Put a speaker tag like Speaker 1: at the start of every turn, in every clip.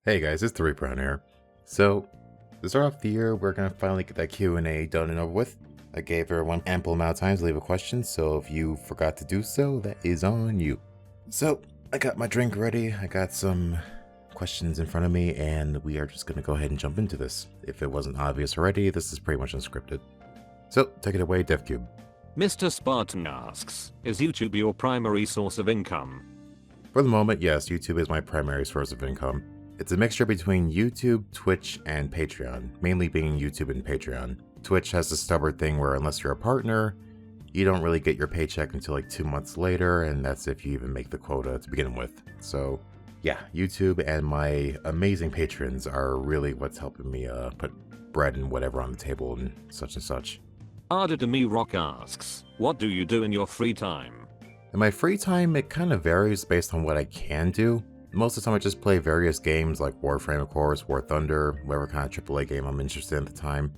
Speaker 1: Hey guys, it's 3 Brown here. So, to start off the year, we're gonna finally get that Q&A done and over with. I gave everyone ample amount of time to leave a question, so if you forgot to do so, that is on you. So, I got my drink ready, I got some questions in front of me, and we are just gonna go ahead and jump into this. If it wasn't obvious already, this is pretty much unscripted. So, take it away, DevCube.
Speaker 2: Mr. Spartan asks, is YouTube your primary source of income?
Speaker 1: For the moment, yes, YouTube is my primary source of income. It's a mixture between YouTube, Twitch, and Patreon, mainly being YouTube and Patreon. Twitch has the stubborn thing where unless you're a partner, you don't really get your paycheck until like 2 months later, and that's if you even make the quota to begin with. So yeah, YouTube and my amazing patrons are really what's helping me put bread and whatever on the table and such.
Speaker 2: Ardadami Rock asks, what do you do in your free time?
Speaker 1: In my free time, it kind of varies based on what I can do. Most of the time I just play various games like Warframe, of course, War Thunder, whatever kind of AAA game I'm interested in at the time.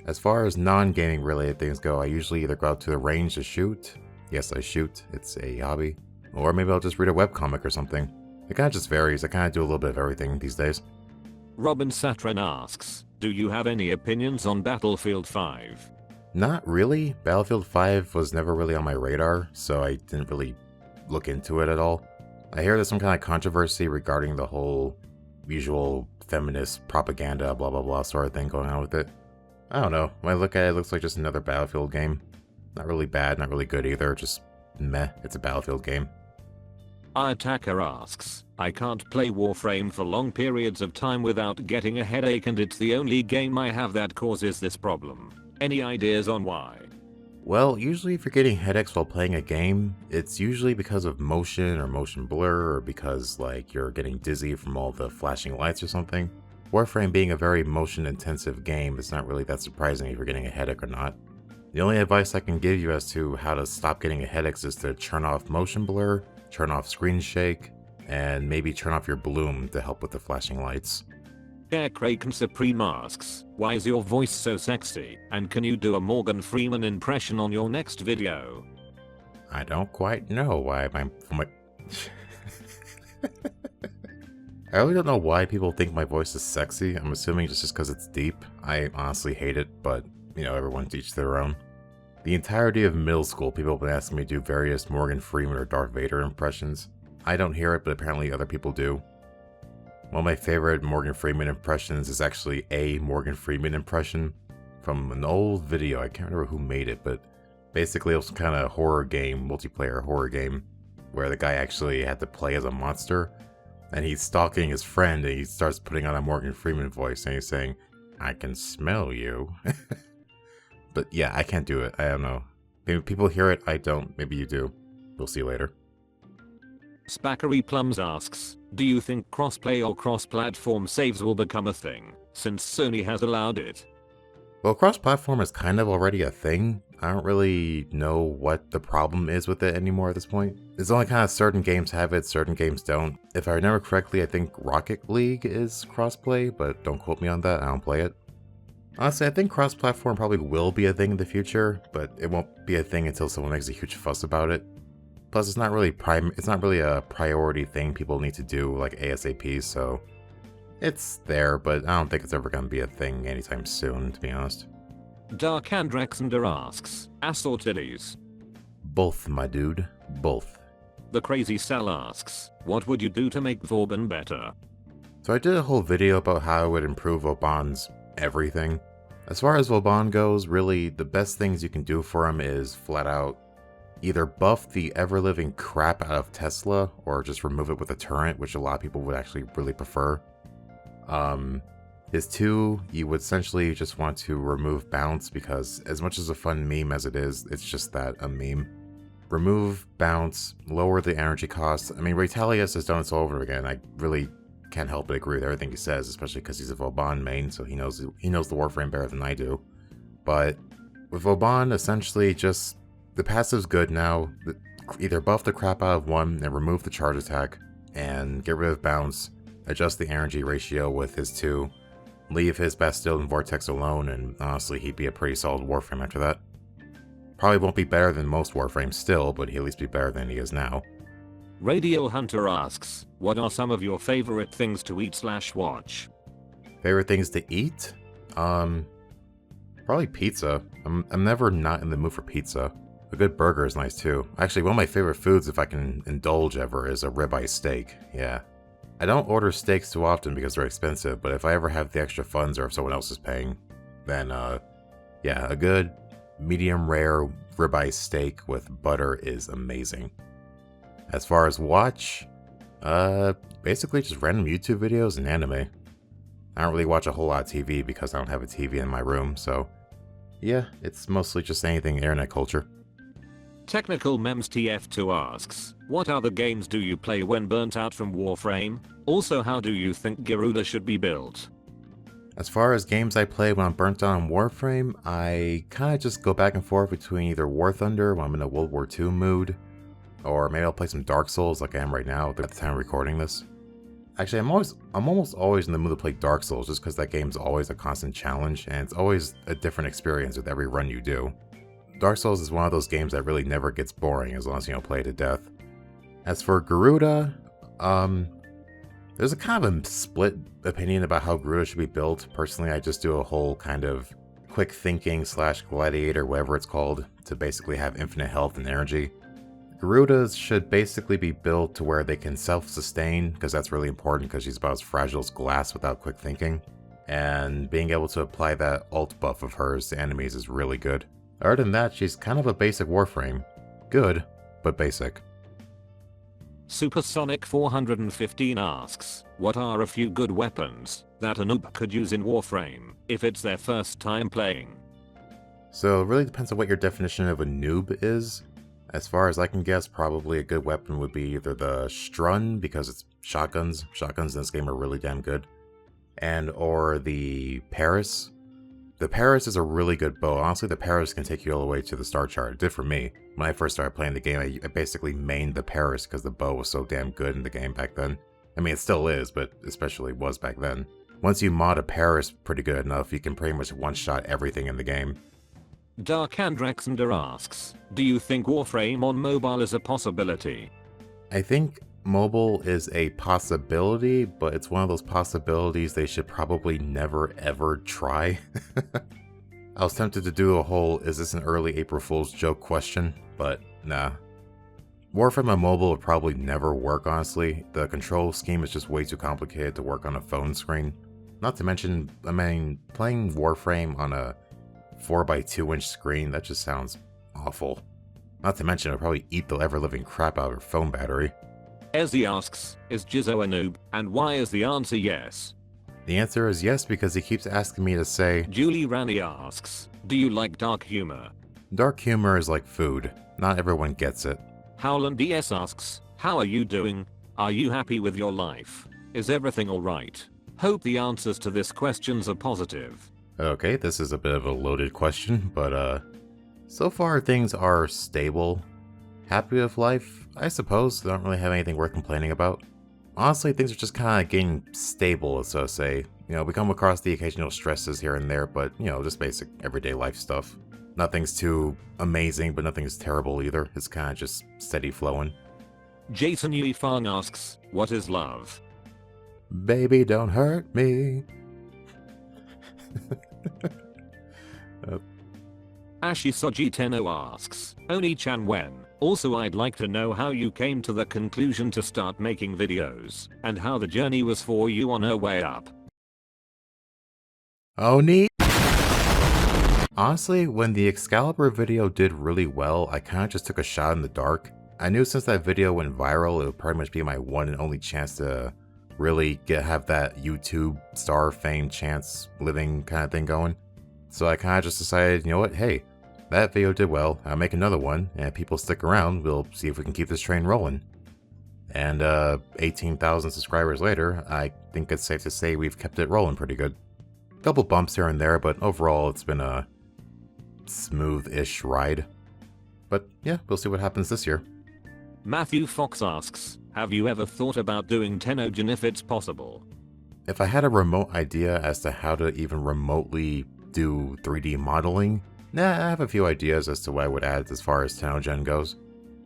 Speaker 1: As far as non-gaming related things go, I usually either go out to the range to shoot. Yes, I shoot, it's a hobby. Or maybe I'll just read a webcomic or something. It kind of just varies, I kind of do a little bit of everything these days.
Speaker 2: Robin Satran asks, do you have any opinions on Battlefield 5?
Speaker 1: Not really. Battlefield 5 was never really on my radar, so I didn't really look into it at all. I hear there's some kind of controversy regarding the whole usual feminist propaganda blah blah blah sort of thing going on with it. I don't know, when I look at it, it looks like just another Battlefield game. Not really bad, not really good either, just meh, it's a Battlefield game.
Speaker 2: Attacker asks, I can't play Warframe for long periods of time without getting a headache, and it's the only game I have that causes this problem. Any ideas on why?
Speaker 1: Well, usually if you're getting headaches while playing a game, it's usually because of motion or motion blur, or because like you're getting dizzy from all the flashing lights or something. Warframe being a very motion intensive game, it's not really that surprising if you're getting a headache or not. The only advice I can give you as to how to stop getting headaches is to turn off motion blur, turn off screen shake, and maybe turn off your bloom to help with the flashing lights.
Speaker 2: Air Kraken Supreme asks, why is your voice so sexy, and can you do a Morgan Freeman impression on your next video?
Speaker 1: I don't quite know why my I really don't know why people think my voice is sexy. I'm assuming just because it's deep. I honestly hate it, but you know, everyone's each their own. The entirety of middle school, people have been asking me to do various Morgan Freeman or Darth Vader impressions. I don't hear it, but apparently other people do. One of my favorite Morgan Freeman impressions is actually a Morgan Freeman impression from an old video. I can't remember who made it, but basically it was some kind of horror game, multiplayer horror game, where the guy actually had to play as a monster, and he's stalking his friend, and he starts putting on a Morgan Freeman voice, and he's saying, I can smell you. But yeah, I can't do it. I don't know. Maybe people hear it, I don't. Maybe you do. We'll see later.
Speaker 2: Spackery Plums asks, do you think crossplay or cross-platform saves will become a thing, since Sony has allowed it?
Speaker 1: Well, cross-platform is kind of already a thing. I don't really know what the problem is with it anymore at this point. It's only kind of certain games have it, certain games don't. If I remember correctly, I think Rocket League is crossplay, but don't quote me on that, I don't play it. Honestly, I think cross-platform probably will be a thing in the future, but it won't be a thing until someone makes a huge fuss about it. Plus, it's not really a priority thing people need to do like ASAP, so it's there, but I don't think it's ever going to be a thing anytime soon, to be honest.
Speaker 2: Dark Andraxander asks, ass or titties?
Speaker 1: Both, my dude. Both.
Speaker 2: The Crazy Cell asks, what would you do to make Vauban better?
Speaker 1: So I did a whole video about how I would improve Vauban's everything. As far as Vauban goes, really, the best things you can do for him is flat out either buff the ever-living crap out of Tesla, or just remove it with a turret, which a lot of people would actually really prefer. His 2, you would essentially just want to remove bounce, because as much as a fun meme as it is, it's just that, a meme. Remove bounce, lower the energy cost. I mean, Retalius has done it all over again. I really can't help but agree with everything he says, especially because he's a Vauban main, so he knows the Warframe better than I do. But with Vauban, essentially just the passive's good now. Either buff the crap out of one and remove the charge attack, and get rid of bounce, adjust the energy ratio with his 2, leave his Bastille and Vortex alone, and honestly he'd be a pretty solid Warframe after that. Probably won't be better than most Warframes still, but he'll at least be better than he is now.
Speaker 2: Radio Hunter asks, what are some of your favorite things to eat/watch?
Speaker 1: Favorite things to eat? Probably pizza. I'm never not in the mood for pizza. A good burger is nice too. Actually, one of my favorite foods, if I can indulge ever, is a ribeye steak. Yeah. I don't order steaks too often because they're expensive, but if I ever have the extra funds or if someone else is paying, then yeah, a good medium rare ribeye steak with butter is amazing. As far as watch, basically just random YouTube videos and anime. I don't really watch a whole lot of TV because I don't have a TV in my room, so yeah, it's mostly just anything internet culture.
Speaker 2: Technical Mems TF2 asks, what other games do you play when burnt out from Warframe? Also, how do you think Garuda should be built?
Speaker 1: As far as games I play when I'm burnt out on Warframe, I kinda just go back and forth between either War Thunder when I'm in a World War II mood, or maybe I'll play some Dark Souls like I am right now at the time of recording this. Actually, I'm almost always in the mood to play Dark Souls just because that game's always a constant challenge and it's always a different experience with every run you do. Dark Souls is one of those games that really never gets boring as long as you don't play it to death. As for Garuda, there's a kind of a split opinion about how Garuda should be built. Personally, I just do a whole kind of quick thinking / gladiator, whatever it's called, to basically have infinite health and energy. Garudas should basically be built to where they can self-sustain, because that's really important because she's about as fragile as glass without quick thinking. And being able to apply that ult buff of hers to enemies is really good. Other than that, she's kind of a basic Warframe. Good, but basic.
Speaker 2: Supersonic 415 asks, what are a few good weapons that a noob could use in Warframe if it's their first time playing?
Speaker 1: So it really depends on what your definition of a noob is. As far as I can guess, probably a good weapon would be either the Strun, because it's shotguns. Shotguns in this game are really damn good. And or the Paris. The Paris is a really good bow. Honestly, the Paris can take you all the way to the star chart. It did for me. When I first started playing the game, I basically mained the Paris because the bow was so damn good in the game back then. I mean, it still is, but especially was back then. Once you mod a Paris pretty good enough, you can pretty much one-shot everything in the game.
Speaker 2: Dark Andraxander asks, do you think Warframe on mobile is a possibility?
Speaker 1: I think mobile is a possibility, but it's one of those possibilities they should probably never ever try. I was tempted to do a whole is this an early April Fool's joke question, but nah. Warframe on mobile would probably never work, honestly. The control scheme is just way too complicated to work on a phone screen. Not to mention, I mean, playing Warframe on a 4x2-inch screen, that just sounds awful. Not to mention, it'll probably eat the ever-living crap out of your phone battery.
Speaker 2: Ezzy asks, is Jizzo a noob, and why is the answer yes?
Speaker 1: The answer is yes because he keeps asking me to say.
Speaker 2: Julie Rani asks, do you like dark humor?
Speaker 1: Dark humor is like food. Not everyone gets it.
Speaker 2: Howland DS asks, how are you doing? Are you happy with your life? Is everything alright? Hope the answers to this questions are positive.
Speaker 1: Okay, this is a bit of a loaded question, but so far things are stable. Happy with life? I suppose. Don't really have anything worth complaining about. Honestly, things are just kind of getting stable, so to say. You know, we come across the occasional stresses here and there, but, you know, just basic everyday life stuff. Nothing's too amazing, but nothing's terrible either. It's kind of just steady flowing.
Speaker 2: Jason Yui Fang asks, what is love?
Speaker 1: Baby, don't hurt me.
Speaker 2: Ashisoji Tenno asks, Oni-chan when? Also, I'd like to know how you came to the conclusion to start making videos, and how the journey was for you on her way up.
Speaker 1: Oni? Honestly, when the Excalibur video did really well, I kinda just took a shot in the dark. I knew since that video went viral, it would pretty much be my one and only chance to really have that YouTube star fame chance living kind of thing going. So I kind of just decided, you know what, hey, that video did well, I'll make another one, and if people stick around, we'll see if we can keep this train rolling. And 18,000 subscribers later, I think it's safe to say we've kept it rolling pretty good. Couple bumps here and there, but overall it's been a smooth-ish ride. But yeah, we'll see what happens this year.
Speaker 2: Matthew Fox asks, have you ever thought about doing Tenogen if it's possible?
Speaker 1: If I had a remote idea as to how to even remotely do 3D modeling, I have a few ideas as to what I would add as far as Tenogen goes.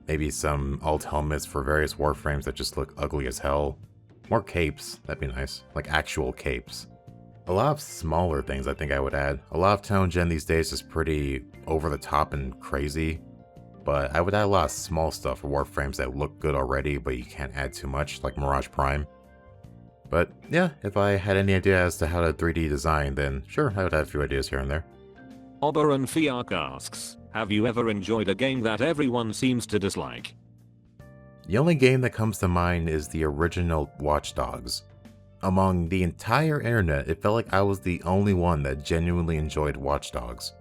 Speaker 1: Maybe some alt helmets for various Warframes that just look ugly as hell. More capes, that'd be nice. Like actual capes. A lot of smaller things I think I would add. A lot of tone gen these days is pretty over the top and crazy. But I would add a lot of small stuff for Warframes that look good already, but you can't add too much, like Mirage Prime. But yeah, if I had any idea as to how to 3D design, then sure, I would have a few ideas here and there.
Speaker 2: Oberon Fiark asks, have you ever enjoyed a game that everyone seems to dislike?
Speaker 1: The only game that comes to mind is the original Watch Dogs. Among the entire internet, it felt like I was the only one that genuinely enjoyed Watch Dogs.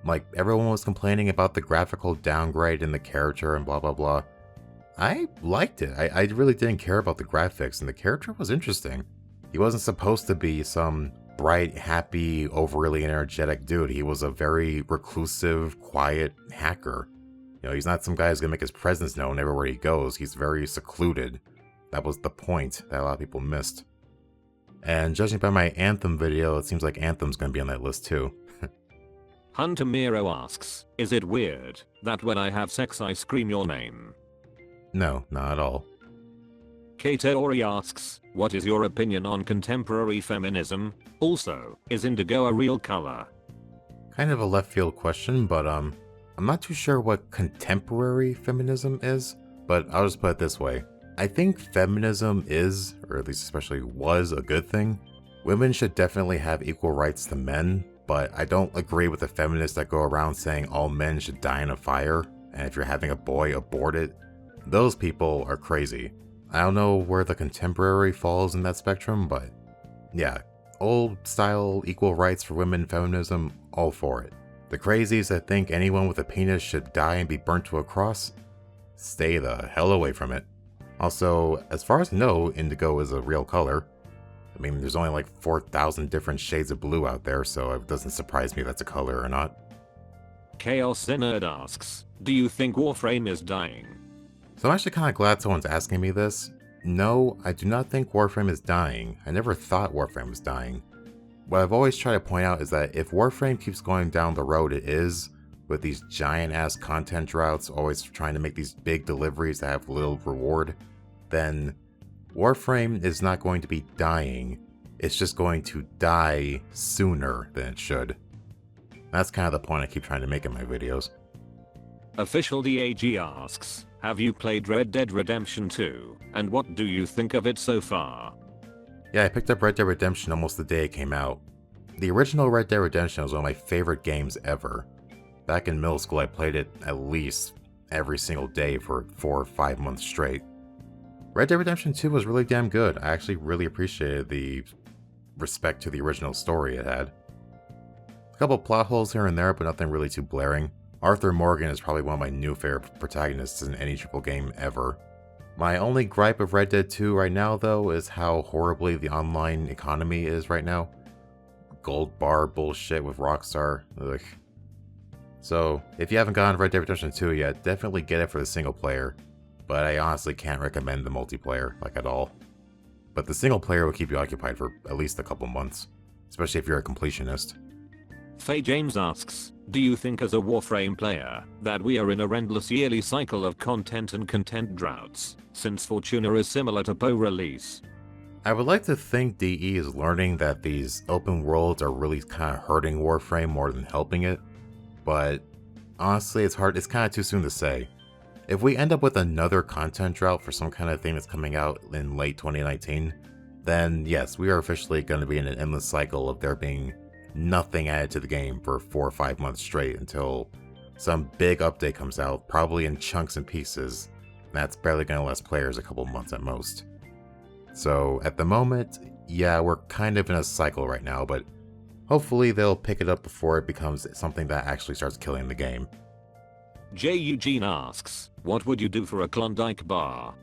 Speaker 1: Like, everyone was complaining about the graphical downgrade in the character and blah blah blah. I liked it. I really didn't care about the graphics, and the character was interesting. He wasn't supposed to be some bright, happy, overly energetic dude. He was a very reclusive, quiet hacker. You know, he's not some guy who's gonna make his presence known everywhere he goes. He's very secluded. That was the point that a lot of people missed. And judging by my Anthem video, it seems like Anthem's gonna be on that list too.
Speaker 2: Hunter Miro asks, is it weird that when I have sex I scream your name?
Speaker 1: No, not at all.
Speaker 2: Kateori asks, what is your opinion on contemporary feminism? Also, is indigo a real color?
Speaker 1: Kind of a left field question, but I'm not too sure what contemporary feminism is, but I'll just put it this way. I think feminism is, or at least especially was, a good thing. Women should definitely have equal rights to men, but I don't agree with the feminists that go around saying all men should die in a fire, and if you're having a boy, abort it. Those people are crazy. I don't know where the contemporary falls in that spectrum, but yeah, old style equal rights for women feminism, all for it. The crazies that think anyone with a penis should die and be burnt to a cross, stay the hell away from it. Also, as far as I know, indigo is a real color. I mean, there's only like 4,000 different shades of blue out there, so it doesn't surprise me if that's a color or not.
Speaker 2: Chaos Nerd asks, do you think Warframe is dying?
Speaker 1: So I'm actually kind of glad someone's asking me this. No, I do not think Warframe is dying. I never thought Warframe was dying. What I've always tried to point out is that if Warframe keeps going down the road it is, with these giant ass content droughts, always trying to make these big deliveries that have little reward, then Warframe is not going to be dying. It's just going to die sooner than it should. That's kind of the point I keep trying to make in my videos.
Speaker 2: Official DAG asks, have you played Red Dead Redemption 2, and what do you think of it so far?
Speaker 1: Yeah, I picked up Red Dead Redemption almost the day it came out. The original Red Dead Redemption was one of my favorite games ever. Back in middle school I played it at least every single day for 4 or 5 months straight. Red Dead Redemption 2 was really damn good. I actually really appreciated the respect to the original story it had. A couple plot holes here and there, but nothing really too blaring. Arthur Morgan is probably one of my new favorite protagonists in any AAA game ever. My only gripe of Red Dead 2 right now, though, is how horribly the online economy is right now. Gold bar bullshit with Rockstar. Ugh. So, if you haven't gotten Red Dead Redemption 2 yet, definitely get it for the single player. But I honestly can't recommend the multiplayer, like at all. But the single player will keep you occupied for at least a couple months, especially if you're a completionist.
Speaker 2: Faye James asks, do you think as a Warframe player, that we are in a endless yearly cycle of content and content droughts, since Fortuna is similar to PoE release?
Speaker 1: I would like to think DE is learning that these open worlds are really kind of hurting Warframe more than helping it, but honestly it's kind of too soon to say. If we end up with another content drought for some kind of thing that's coming out in late 2019, then yes, we are officially going to be in an endless cycle of there being nothing added to the game for 4 or 5 months straight until some big update comes out, probably in chunks and pieces. That's barely going to last players a couple months at most. So at the moment, yeah, we're kind of in a cycle right now, but hopefully they'll pick it up before it becomes something that actually starts killing the game.
Speaker 2: J. Eugene asks, what would you do for a Klondike bar?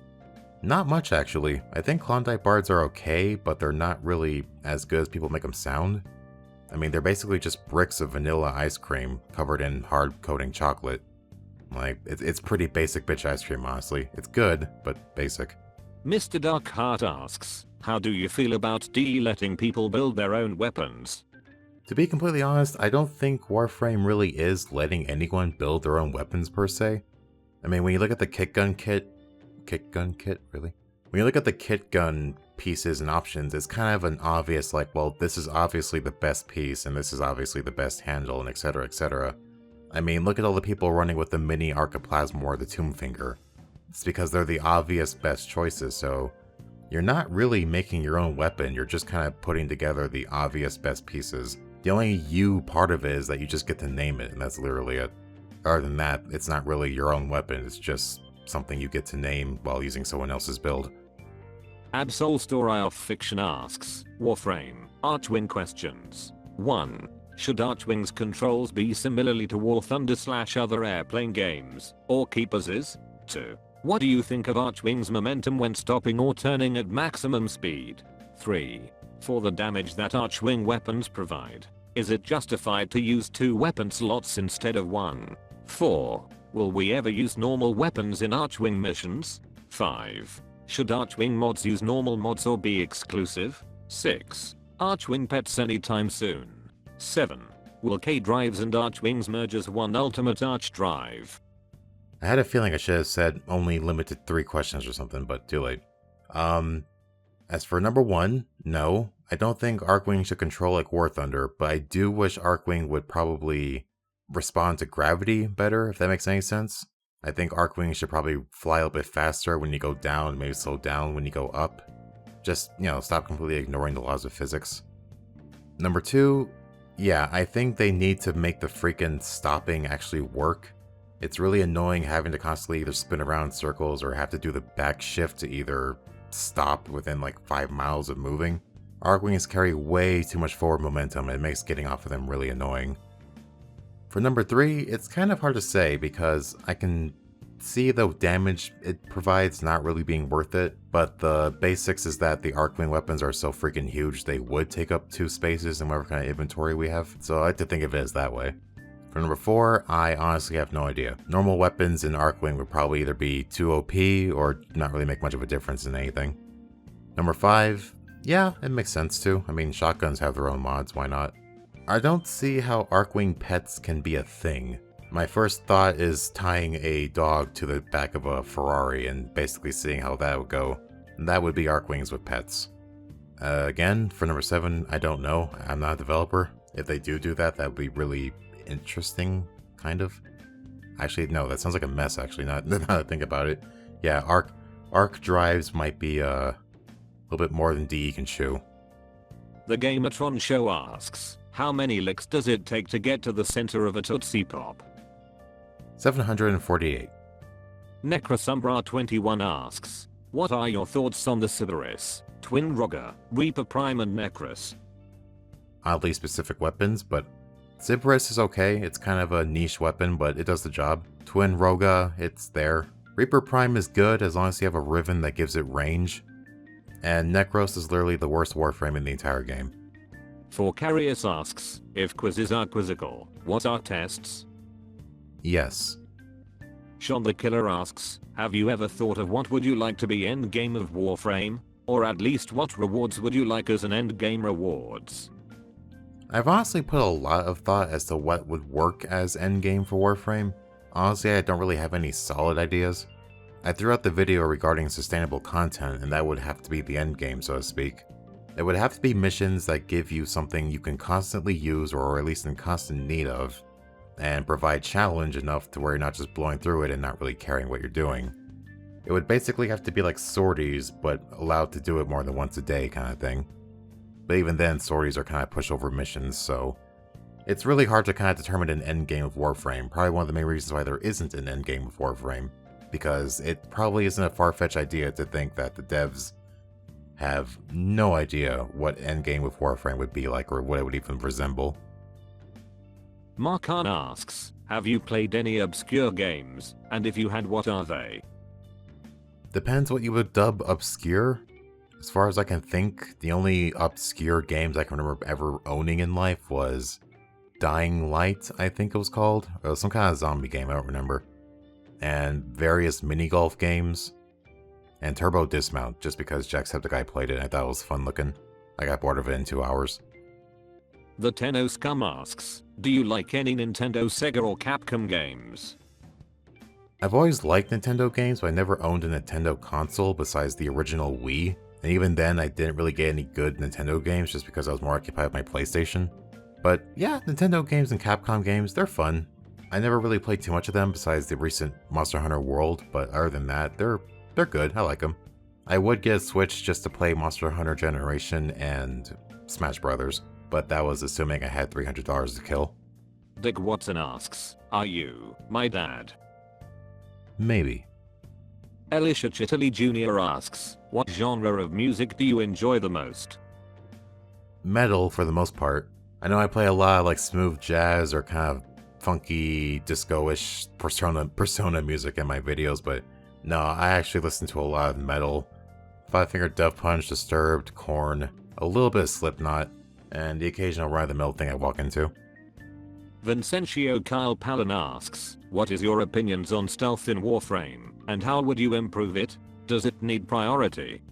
Speaker 1: Not much actually. I think Klondike bars are okay, but they're not really as good as people make them sound. I mean, they're basically just bricks of vanilla ice cream covered in hard coating chocolate. Like, it's pretty basic bitch ice cream, honestly. It's good, but basic.
Speaker 2: Mr. Darkheart asks, how do you feel about DE letting people build their own weapons?
Speaker 1: To be completely honest, I don't think Warframe really is letting anyone build their own weapons per se. I mean, when you look at the kit gun kit, really? When you look at the kit gun pieces and options, it's kind of an obvious, like, well, this is obviously the best piece, and this is obviously the best handle, and etc, etc. I mean, look at all the people running with the mini Archiplasma or the Tomb Finger. It's because they're the obvious best choices, so you're not really making your own weapon, you're just kind of putting together the obvious best pieces. The only you part of it is that you just get to name it, and that's literally it. Other than that, it's not really your own weapon, it's just something you get to name while using someone else's build.
Speaker 2: Absol Story of Fiction asks, Warframe, Archwing questions. 1. Should Archwing's controls be similarly to War Thunder / other airplane games, or Keepers'? 2. What do you think of Archwing's momentum when stopping or turning at maximum speed? 3. For the damage that Archwing weapons provide, is it justified to use 2 weapon slots instead of 1? 4. Will we ever use normal weapons in Archwing missions? 5. Should Archwing mods use normal mods or be exclusive? 6. Archwing pets anytime soon? 7. Will K-Drives and Archwings merge as one ultimate Arch Drive?
Speaker 1: I had a feeling I should have said only limited 3 questions or something, but too late. As for number 1, no. I don't think Archwing should control like War Thunder, but I do wish Archwing would probably respond to gravity better, if that makes any sense. I think Archwing should probably fly a little bit faster when you go down, maybe slow down when you go up. Just, stop completely ignoring the laws of physics. Number 2, yeah, I think they need to make the freaking stopping actually work. It's really annoying having to constantly either spin around in circles or have to do the back shift to either stop within like 5 miles of moving. Archwings carry way too much forward momentum and it makes getting off of them really annoying. For number 3, it's kind of hard to say because I can see the damage it provides not really being worth it, but the basics is that the Archwing weapons are so freaking huge they would take up 2 spaces in whatever kind of inventory we have, so I like to think of it as that way. For number 4, I honestly have no idea. Normal weapons in Archwing would probably either be too OP or not really make much of a difference in anything. Number 5, yeah, it makes sense too. I mean, shotguns have their own mods, why not? I don't see how Archwing pets can be a thing. My first thought is tying a dog to the back of a Ferrari and basically seeing how that would go. That would be Archwings with pets. Again, for number 7, I don't know. I'm not a developer. If they do that, that would be really interesting, kind of. Actually, no, that sounds like a mess, actually, now that I think about it. Yeah, Arc drives might be a little bit more than DE can chew.
Speaker 2: The Gamatron Show asks, how many licks does it take to get to the center of a Tootsie Pop?
Speaker 1: 748.
Speaker 2: Necrosumbra21 asks, what are your thoughts on the Cerberus, Twin Roga, Reaper Prime and Necros?
Speaker 1: Oddly specific weapons, but Cerberus is okay. It's kind of a niche weapon, but it does the job. Twin Roga, it's there. Reaper Prime is good as long as you have a Riven that gives it range. And Necros is literally the worst Warframe in the entire game.
Speaker 2: For Carius asks, if quizzes are quizzical, what are tests?
Speaker 1: Yes.
Speaker 2: Sean the Killer asks, have you ever thought of what would you like to be endgame of Warframe? Or at least what rewards would you like as an endgame rewards?
Speaker 1: I've honestly put a lot of thought as to what would work as endgame for Warframe. Honestly, I don't really have any solid ideas. I threw out the video regarding sustainable content and that would have to be the endgame, so to speak. It would have to be missions that give you something you can constantly use or at least in constant need of, and provide challenge enough to where you're not just blowing through it and not really caring what you're doing. It would basically have to be like sorties, but allowed to do it more than once a day kind of thing. But even then, sorties are kind of pushover missions, so it's really hard to kind of determine an endgame of Warframe. Probably one of the main reasons why there isn't an endgame of Warframe, because it probably isn't a far-fetched idea to think that the devs have no idea what endgame with Warframe would be like or what it would even resemble.
Speaker 2: Markan asks, have you played any obscure games, and if you had, what are they?
Speaker 1: Depends what you would dub obscure. As far as I can think, the only obscure games I can remember ever owning in life was Dying Light, I think it was called. It was some kind of zombie game, I don't remember. And various mini-golf games. And Turbo Dismount, just because Jacksepticeye played it and I thought it was fun looking. I got bored of it in 2 hours.
Speaker 2: The Tenno Scum asks, do you like any Nintendo, Sega or Capcom games?
Speaker 1: I've always liked Nintendo games, but I never owned a Nintendo console besides the original Wii, and even then I didn't really get any good Nintendo games just because I was more occupied with my PlayStation. But yeah, Nintendo games and Capcom games, they're fun. I never really played too much of them besides the recent Monster Hunter World, but other than that, they're good, I like them. I would get a Switch just to play Monster Hunter Generation and Smash Brothers, but that was assuming I had $300 to kill.
Speaker 2: Dick Watson asks, are you my dad?
Speaker 1: Maybe.
Speaker 2: Elisha Chitterley Jr. asks, what genre of music do you enjoy the most?
Speaker 1: Metal for the most part. I know I play a lot of like smooth jazz or kind of funky disco-ish persona music in my videos, but no, I actually listen to a lot of metal. Five Finger Death Punch, Disturbed, Korn, a little bit of Slipknot, and the occasional run-of-the-mill thing I walk into.
Speaker 2: Vincencio Kyle Palin asks, what is your opinions on stealth in Warframe, and how would you improve it? Does it need priority?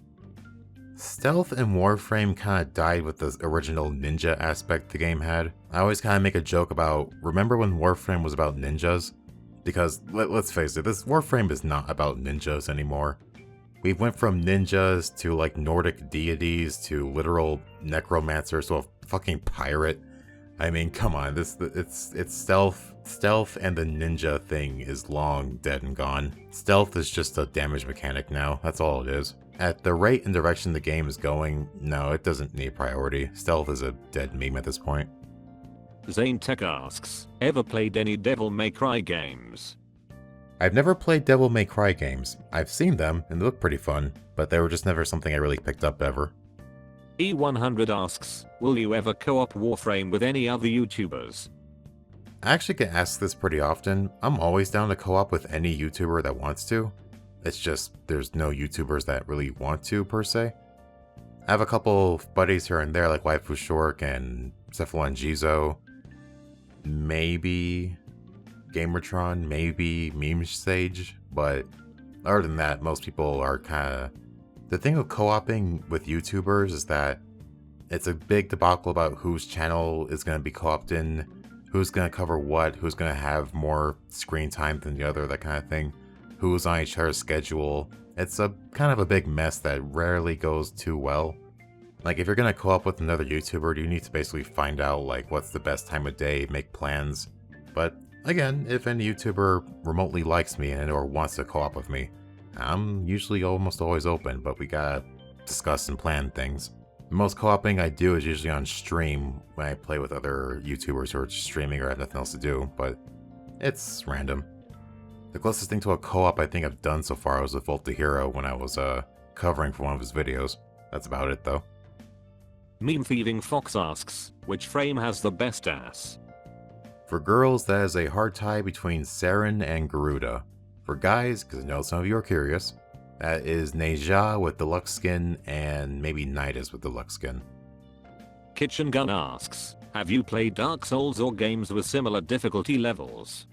Speaker 1: Stealth in Warframe kind of died with the original ninja aspect the game had. I always kind of make a joke about, remember when Warframe was about ninjas? Because, let's face it, this Warframe is not about ninjas anymore. We went from ninjas to like Nordic deities to literal necromancers to a fucking pirate. I mean, come on, it's stealth and the ninja thing is long dead and gone. Stealth is just a damage mechanic now, that's all it is. At the rate and direction the game is going, no, it doesn't need priority. Stealth is a dead meme at this point.
Speaker 2: Zane Tech asks, ever played any Devil May Cry games?
Speaker 1: I've never played Devil May Cry games. I've seen them, and they look pretty fun, but they were just never something I really picked up ever.
Speaker 2: E100 asks, will you ever co-op Warframe with any other YouTubers?
Speaker 1: I actually get asked this pretty often. I'm always down to co-op with any YouTuber that wants to. It's just, there's no YouTubers that really want to, per se. I have a couple buddies here and there, like Waifu Shork and Cephalon Jizo. Maybe Gamertron, maybe Meme Sage, but other than that, most people are kinda... The thing with co-oping with YouTubers is that it's a big debacle about whose channel is going to be co-oped in, who's going to cover what, who's going to have more screen time than the other, that kind of thing, who's on each other's schedule. It's a kind of a big mess that rarely goes too well. Like, if you're going to co-op with another YouTuber, you need to basically find out like what's the best time of day, make plans. But again, if any YouTuber remotely likes me and or wants to co-op with me, I'm usually almost always open, but we gotta discuss and plan things. The most co-oping I do is usually on stream when I play with other YouTubers who are just streaming or have nothing else to do, but it's random. The closest thing to a co-op I think I've done so far was with Volta Hero when I was covering for one of his videos. That's about it though.
Speaker 2: Meme Thieving Fox asks, which frame has the best ass?
Speaker 1: For girls, that is a hard tie between Saren and Garuda. For guys, because I know some of you are curious, that is Neja with deluxe skin and maybe Nidus with deluxe skin.
Speaker 2: Kitchen Gun asks, have you played Dark Souls or games with similar difficulty levels?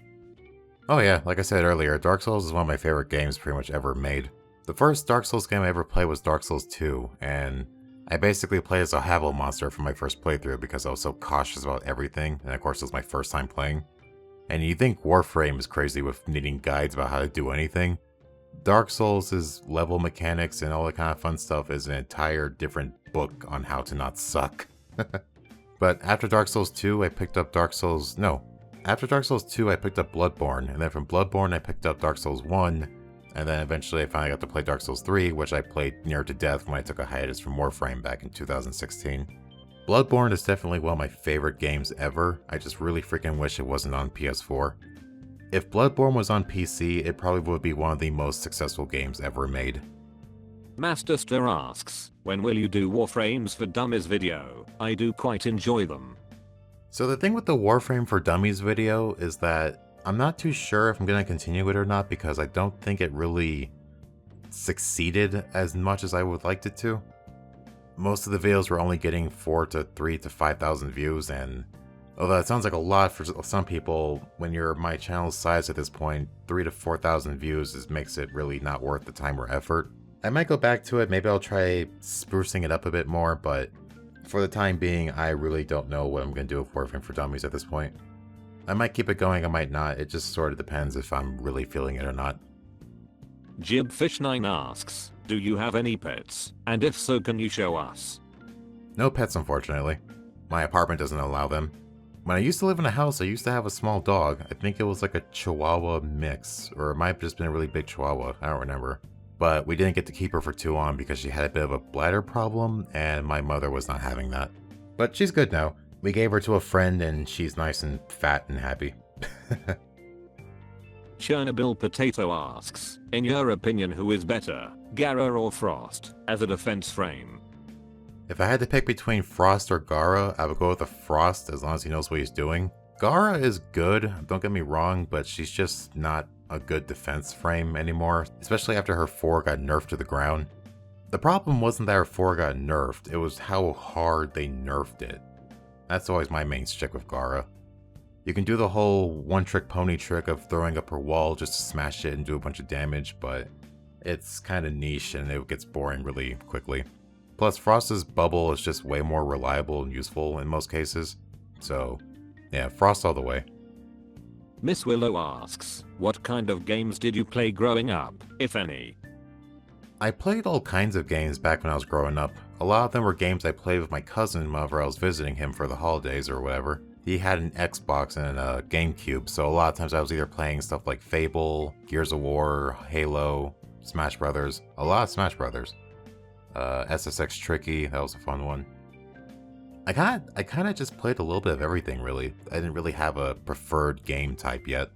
Speaker 1: Oh yeah, like I said earlier, Dark Souls is one of my favorite games pretty much ever made. The first Dark Souls game I ever played was Dark Souls 2, and I basically played as a Havil monster for my first playthrough because I was so cautious about everything, and of course it was my first time playing. And you think Warframe is crazy with needing guides about how to do anything. Dark Souls' level mechanics and all that kind of fun stuff is an entire different book on how to not suck. But after Dark Souls 2, I picked up After Dark Souls 2, I picked up Bloodborne, and then from Bloodborne I picked up Dark Souls 1, and then eventually I finally got to play Dark Souls 3, which I played near to death when I took a hiatus from Warframe back in 2016. Bloodborne is definitely one of my favorite games ever. I just really freaking wish it wasn't on PS4. If Bloodborne was on PC, it probably would be one of the most successful games ever made.
Speaker 2: Masterster asks, when will you do Warframes for Dummies video? I do quite enjoy them.
Speaker 1: So the thing with the Warframe for Dummies video is that I'm not too sure if I'm going to continue it or not because I don't think it really succeeded as much as I would like it to. Most of the videos were only getting 3,000 to 5,000 views, and although that sounds like a lot for some people, when you're my channel's size at this point, 3,000 to 4,000 views makes it really not worth the time or effort. I might go back to it, maybe I'll try sprucing it up a bit more, but for the time being, I really don't know what I'm going to do with Warframe for Dummies at this point. I might keep it going, I might not. It just sort of depends if I'm really feeling it or not.
Speaker 2: Jibfish9 asks, do you have any pets? And if so, can you show us?
Speaker 1: No pets, unfortunately. My apartment doesn't allow them. When I used to live in a house, I used to have a small dog. I think it was like a Chihuahua mix, or it might have just been a really big Chihuahua. I don't remember. But we didn't get to keep her for too long because she had a bit of a bladder problem, and my mother was not having that. But she's good now. We gave her to a friend, and she's nice and fat and happy.
Speaker 2: Chernobyl Potato asks, in your opinion, who is better, Gara or Frost, as a defense frame?
Speaker 1: If I had to pick between Frost or Gara, I would go with the Frost as long as he knows what he's doing. Gara is good, don't get me wrong, but she's just not a good defense frame anymore, especially after her 4 got nerfed to the ground. The problem wasn't that her 4 got nerfed, it was how hard they nerfed it. That's always my main stick with Gara. You can do the whole one-trick pony trick of throwing up her wall just to smash it and do a bunch of damage, but it's kind of niche and it gets boring really quickly. Plus, Frost's bubble is just way more reliable and useful in most cases. So, yeah, Frost all the way.
Speaker 2: Miss Willow asks, what kind of games did you play growing up, if any?
Speaker 1: I played all kinds of games back when I was growing up. A lot of them were games I played with my cousin whenever I was visiting him for the holidays or whatever. He had an Xbox and a GameCube, so a lot of times I was either playing stuff like Fable, Gears of War, Halo, Smash Brothers. A lot of Smash Brothers. SSX Tricky, that was a fun one. I kind of just played a little bit of everything, really. I didn't really have a preferred game type yet.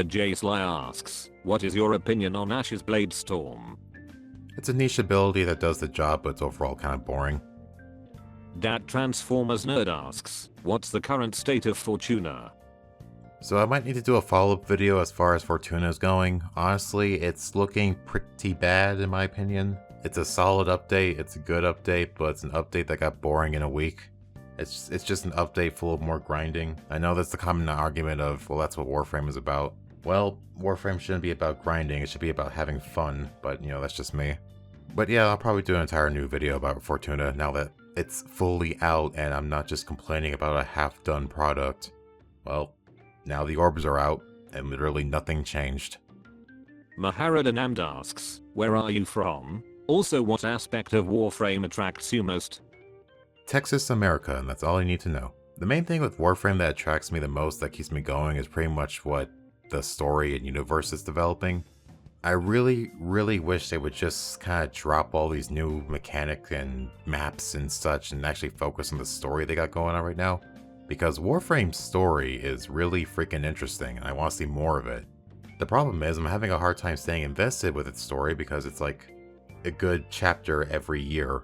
Speaker 2: Jay Sly asks, what is your opinion on Ash's Blade Storm?
Speaker 1: It's a niche ability that does the job, but it's overall kind of boring.
Speaker 2: Dat Transformers Nerd asks, what's the current state of Fortuna?
Speaker 1: So I might need to do a follow-up video as far as Fortuna is going. Honestly, it's looking pretty bad in my opinion. It's a solid update, it's a good update, but it's an update that got boring in a week. It's just an update full of more grinding. I know that's the common argument of, well, that's what Warframe is about. Well, Warframe shouldn't be about grinding, it should be about having fun, but you know, that's just me. But yeah, I'll probably do an entire new video about Fortuna now that it's fully out and I'm not just complaining about a half-done product. Well, now the orbs are out and literally nothing changed.
Speaker 2: Maharadanand asks, where are you from? Also, what aspect of Warframe attracts you most?
Speaker 1: Texas, America, and that's all you need to know. The main thing with Warframe that attracts me the most, that keeps me going, is pretty much what the story and universe is developing. I really wish they would just kind of drop all these new mechanics and maps and such and actually focus on the story they got going on right now. Because Warframe's story is really freaking interesting and I want to see more of it. The problem is I'm having a hard time staying invested with its story because it's like a good chapter every year.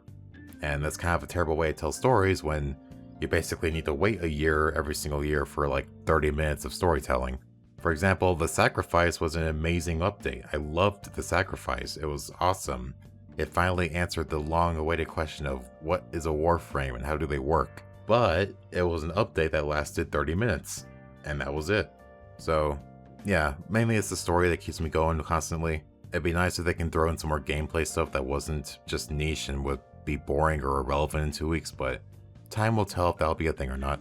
Speaker 1: And that's kind of a terrible way to tell stories when you basically need to wait a year every single year for like 30 minutes of storytelling. For example, The Sacrifice was an amazing update. I loved The Sacrifice. It was awesome. It finally answered the long-awaited question of what is a Warframe and how do they work. But it was an update that lasted 30 minutes. And that was it. So, yeah, mainly it's the story that keeps me going constantly. It'd be nice if they can throw in some more gameplay stuff that wasn't just niche and would be boring or irrelevant in 2 weeks, but time will tell if that'll be a thing or not.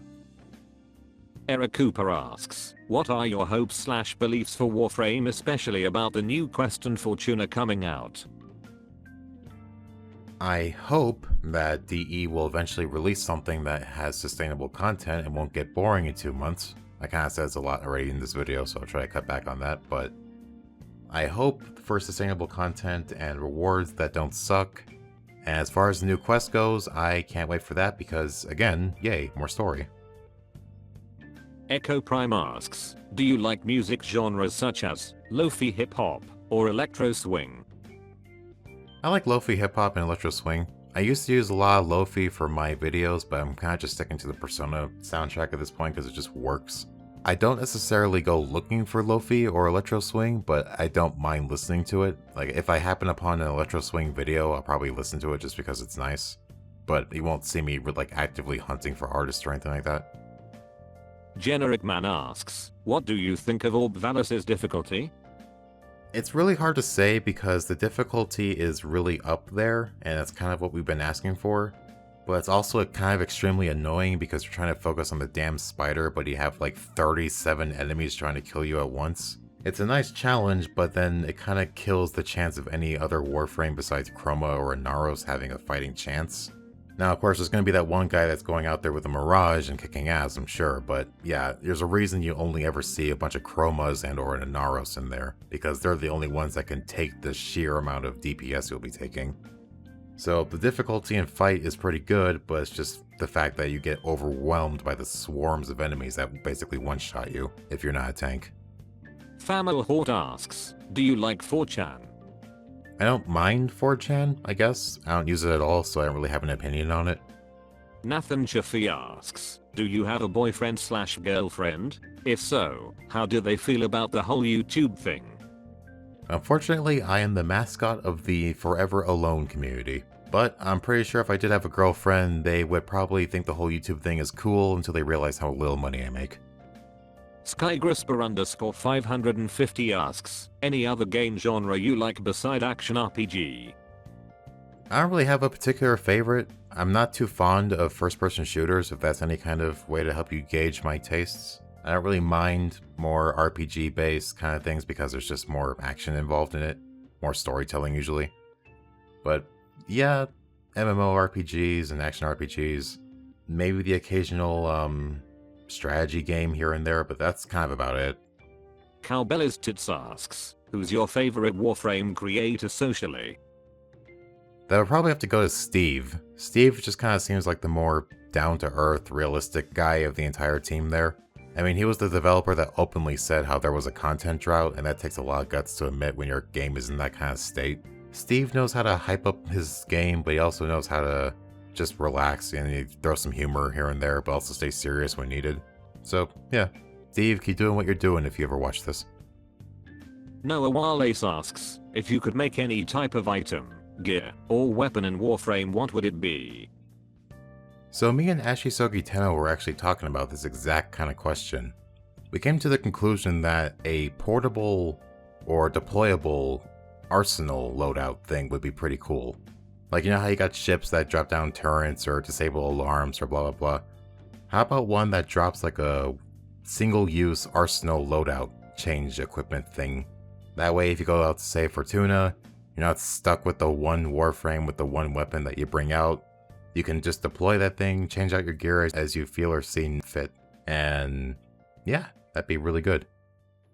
Speaker 2: Eric Cooper asks, what are your hopes/beliefs for Warframe, especially about the new quest and Fortuna coming out?
Speaker 1: I hope that DE will eventually release something that has sustainable content and won't get boring in 2 months. I kinda said a lot already in this video, so I'll try to cut back on that, but I hope for sustainable content and rewards that don't suck. And as far as the new quest goes, I can't wait for that because, again, yay, more story.
Speaker 2: Echo Prime asks, do you like music genres such as lo-fi hip-hop or electro swing?
Speaker 1: I like lo-fi hip-hop and electro swing. I used to use a lot of lo-fi for my videos, but I'm kind of just sticking to the Persona soundtrack at this point because it just works. I don't necessarily go looking for lo-fi or electro swing, but I don't mind listening to it. Like, if I happen upon an electro swing video, I'll probably listen to it just because it's nice. But you won't see me like actively hunting for artists or anything like that.
Speaker 2: Generic Man asks, what do you think of Orb Valus's difficulty?
Speaker 1: It's really hard to say because the difficulty is really up there, and that's kind of what we've been asking for. But it's also kind of extremely annoying because you're trying to focus on the damn spider, but you have like 37 enemies trying to kill you at once. It's a nice challenge, but then it kind of kills the chance of any other Warframe besides Chroma or Inaros having a fighting chance. Now, of course, there's going to be that one guy that's going out there with a Mirage and kicking ass, I'm sure, but yeah, there's a reason you only ever see a bunch of Chromas and or an Inaros in there, because they're the only ones that can take the sheer amount of DPS you'll be taking. So the difficulty in fight is pretty good, but it's just the fact that you get overwhelmed by the swarms of enemies that basically one-shot you if you're not a tank.
Speaker 2: Famal Hort asks, do you like 4chan?
Speaker 1: I don't mind 4chan, I guess. I don't use it at all, so I don't really have an opinion on it.
Speaker 2: Nathan Chaffee asks, do you have a boyfriend/girlfriend? If so, how do they feel about the whole YouTube thing?
Speaker 1: Unfortunately, I am the mascot of the Forever Alone community. But I'm pretty sure if I did have a girlfriend, they would probably think the whole YouTube thing is cool until they realize how little money I make.
Speaker 2: Skygrisper_550 asks, any other game genre you like beside action RPG?
Speaker 1: I don't really have a particular favorite. I'm not too fond of first-person shooters, if that's any kind of way to help you gauge my tastes. I don't really mind more RPG-based kind of things because there's just more action involved in it. More storytelling, usually. But yeah, MMORPGs and action RPGs. Maybe the occasional, strategy game here and there, but that's kind of about it.
Speaker 2: Cowbelly's Tits asks, who's your favorite Warframe creator socially?
Speaker 1: That would probably have to go to Steve. Steve just kind of seems like the more down-to-earth, realistic guy of the entire team there. I mean, he was the developer that openly said how there was a content drought, and that takes a lot of guts to admit when your game is in that kind of state. Steve knows how to hype up his game, but he also knows how to just relax and he throws some humor here and there, but also stay serious when needed. So, yeah. Steve, keep doing what you're doing if you ever watch this.
Speaker 2: Noah Wallace asks, if you could make any type of item, gear, or weapon in Warframe, what would it be?
Speaker 1: So me and Ashisogi Tenno were actually talking about this exact kind of question. We came to the conclusion that a portable or deployable arsenal loadout thing would be pretty cool. Like, you know how you got ships that drop down turrets or disable alarms or blah blah blah? How about one that drops like a single-use arsenal loadout change equipment thing? That way if you go out to say Fortuna, you're not stuck with the one Warframe with the one weapon that you bring out. You can just deploy that thing, change out your gear as you feel or see fit. And yeah, that'd be really good.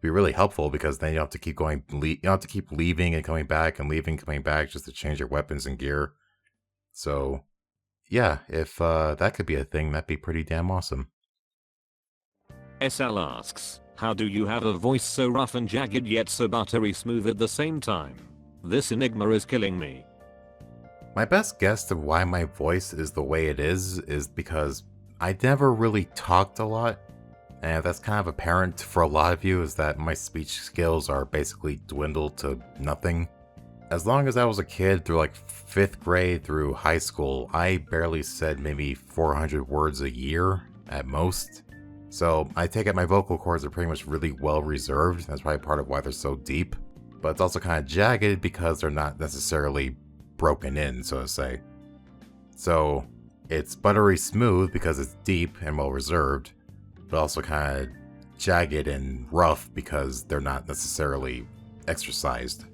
Speaker 1: Be really helpful because then you don't have to keep going, you don't have to keep leaving and coming back and leaving, coming back just to change your weapons and gear. So yeah, if that could be a thing, that'd be pretty damn awesome.
Speaker 2: SL asks, how do you have a voice so rough and jagged yet so buttery smooth at the same time? This enigma is killing me.
Speaker 1: My best guess of why my voice is the way it is because I never really talked a lot. And that's kind of apparent for a lot of you, is that my speech skills are basically dwindled to nothing. As long as I was a kid through like 5th grade through high school, I barely said maybe 400 words a year at most. So I take it my vocal cords are pretty much really well reserved. That's probably part of why they're so deep. But it's also kind of jagged because they're not necessarily broken in, so to say. So it's buttery smooth because it's deep and well reserved, but also kind of jagged and rough because they're not necessarily exercised.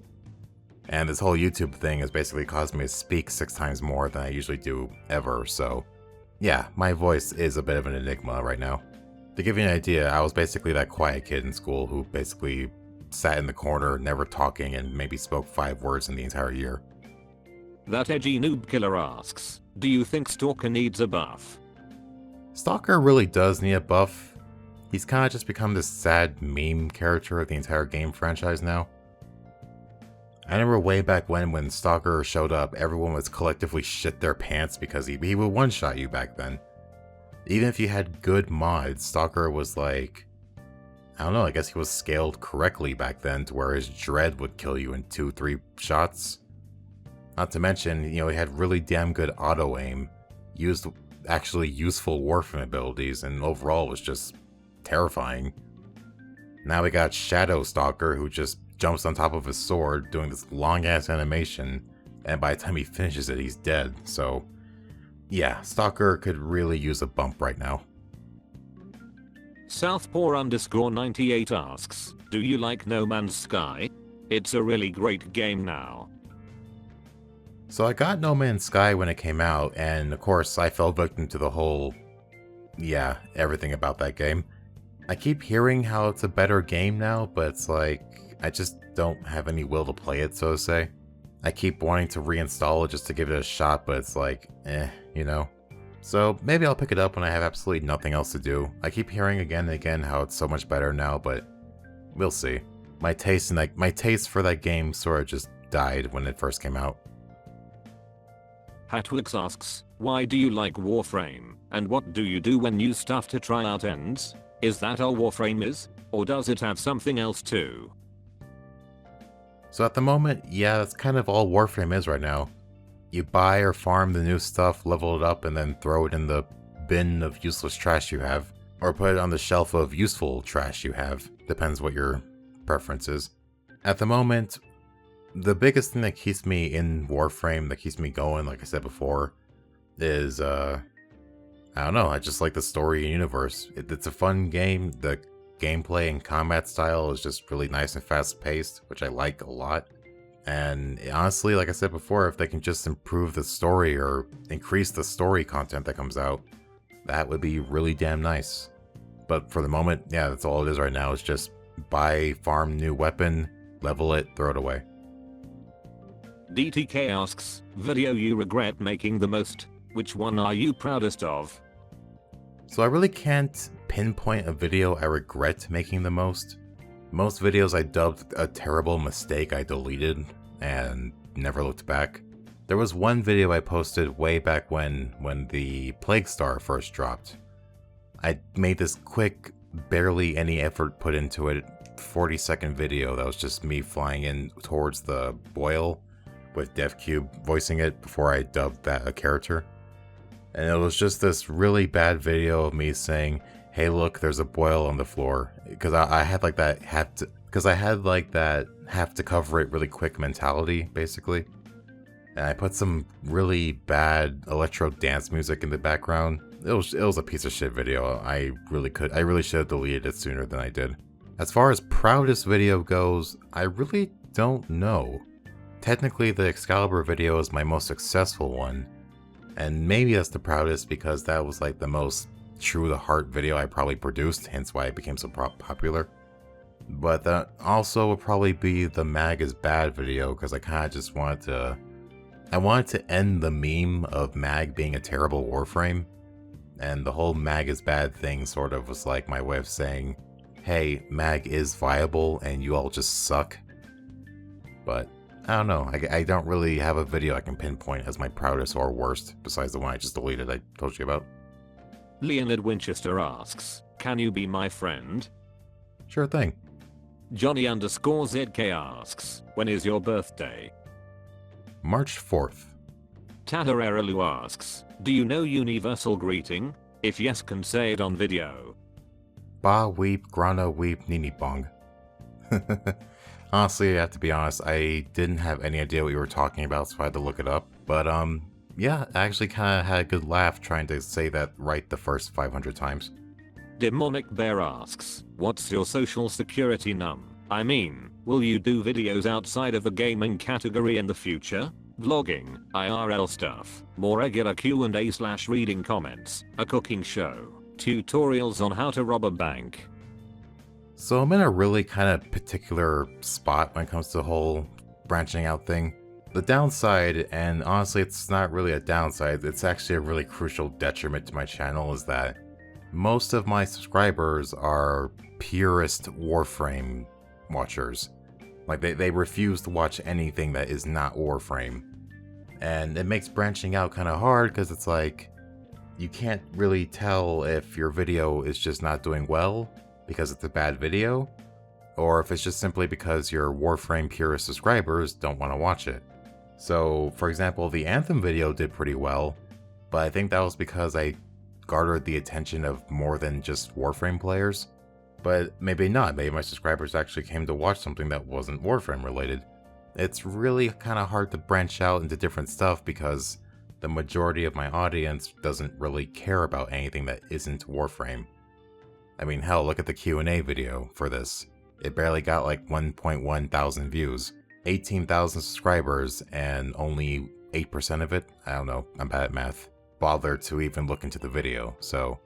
Speaker 1: And this whole YouTube thing has basically caused me to speak 6 times more than I usually do ever, so yeah, my voice is a bit of an enigma right now. To give you an idea, I was basically that quiet kid in school who basically sat in the corner, never talking, and maybe spoke 5 words in the entire year.
Speaker 2: That edgy noob killer asks, do you think Stalker needs a buff?
Speaker 1: Stalker really does need a buff. He's kind of just become this sad meme character of the entire game franchise now. I remember way back when Stalker showed up, everyone was collectively shit their pants because he would one-shot you back then. Even if you had good mods, Stalker was like, I don't know, I guess he was scaled correctly back then to where his dread would kill you in 2-3 shots. Not to mention, you know, he had really damn good auto-aim, used actually useful Warframe abilities, and overall was just terrifying. Now we got Shadow Stalker, who just jumps on top of his sword, doing this long-ass animation, and by the time he finishes it, he's dead, so Yeah, Stalker could really use a bump right now.
Speaker 2: Southpaw_98 asks, do you like No Man's Sky? It's a really great game now.
Speaker 1: So I got No Man's Sky when it came out, and of course I fell victim to the whole, yeah, everything about that game. I keep hearing how it's a better game now, but it's like, I just don't have any will to play it, so to say. I keep wanting to reinstall it just to give it a shot, but it's like, you know. So maybe I'll pick it up when I have absolutely nothing else to do. I keep hearing again and again how it's so much better now, but we'll see. My taste for that game sort of just died when it first came out.
Speaker 2: Hatwix asks, why do you like Warframe, and what do you do when new stuff to try out ends? Is that all Warframe is? Or does it have something else too?
Speaker 1: So at the moment, yeah, that's kind of all Warframe is right now. You buy or farm the new stuff, level it up, and then throw it in the bin of useless trash you have. Or put it on the shelf of useful trash you have. Depends what your preference is. At the moment, the biggest thing that keeps me in Warframe, that keeps me going, like I said before, is, I don't know, I just like the story and universe. It's a fun game. The gameplay and combat style is just really nice and fast-paced, which I like a lot. And honestly, like I said before, if they can just improve the story or increase the story content that comes out, that would be really damn nice. But for the moment, yeah, that's all it is right now. It's just buy, farm new weapon, level it, throw it away.
Speaker 2: DTK asks, video you regret making the most, which one are you proudest of?
Speaker 1: So I really can't pinpoint a video I regret making the most. Most videos I dubbed a terrible mistake I deleted and never looked back. There was one video I posted way back when the Plague Star first dropped. I made this quick, barely any effort put into it, 40-second video that was just me flying in towards the boil with DevCube voicing it before I dubbed that a character. And it was just this really bad video of me saying, hey look, there's a boil on the floor. Because I had like that have to cover it really quick mentality, basically. And I put some really bad electro dance music in the background. It was a piece of shit video. I really should have deleted it sooner than I did. As far as proudest video goes, I really don't know. Technically the Excalibur video is my most successful one. And maybe that's the proudest because that was like the most true to heart video I probably produced, hence why it became so popular. But that also would probably be the Mag is Bad video because I kind of just wanted to end the meme of Mag being a terrible Warframe. And the whole Mag is Bad thing sort of was like my way of saying, hey, Mag is viable and you all just suck. But I don't know, I don't really have a video I can pinpoint as my proudest or worst, besides the one I just deleted I told you about.
Speaker 2: Leonard Winchester asks, can you be my friend?
Speaker 1: Sure thing.
Speaker 2: Johnny_ZK asks, when is your birthday?
Speaker 1: March 4th.
Speaker 2: Tadareralu asks, do you know universal greeting? If yes, can say it on video.
Speaker 1: Ba weep, grana weep, nini bong. Honestly, I have to be honest, I didn't have any idea what you were talking about, so I had to look it up. But yeah, I actually kind of had a good laugh trying to say that right the first 500 times.
Speaker 2: Demonic Bear asks, what's your social security num? I mean, will you do videos outside of the gaming category in the future? Vlogging, IRL stuff, more regular Q&A/reading comments, a cooking show, tutorials on how to rob a bank.
Speaker 1: So I'm in a really kind of particular spot when it comes to the whole branching out thing. The downside, and honestly it's not really a downside, it's actually a really crucial detriment to my channel, is that most of my subscribers are purist Warframe watchers. Like they refuse to watch anything that is not Warframe. And it makes branching out kind of hard because it's like, you can't really tell if your video is just not doing well because it's a bad video, or if it's just simply because your Warframe purist subscribers don't want to watch it. So, for example, the Anthem video did pretty well, but I think that was because I garnered the attention of more than just Warframe players. But maybe not, maybe my subscribers actually came to watch something that wasn't Warframe related. It's really kind of hard to branch out into different stuff because the majority of my audience doesn't really care about anything that isn't Warframe. I mean, hell, look at the Q&A video for this. It barely got like 1.1 thousand views, 18,000 subscribers, and only 8% of it, I don't know, I'm bad at math, bothered to even look into the video. So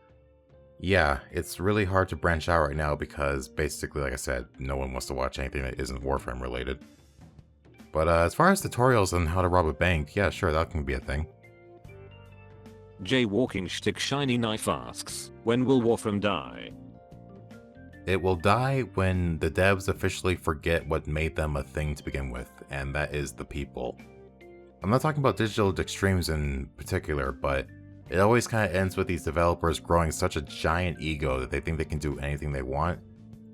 Speaker 1: yeah, it's really hard to branch out right now because basically, like I said, no one wants to watch anything that isn't Warframe related. But as far as tutorials on how to rob a bank, yeah, sure, that can be a thing.
Speaker 2: Jaywalking Shtick Shiny Knife asks, when will Warframe die?
Speaker 1: It will die when the devs officially forget what made them a thing to begin with, and that is the people. I'm not talking about Digital Extremes in particular, but it always kind of ends with these developers growing such a giant ego that they think they can do anything they want,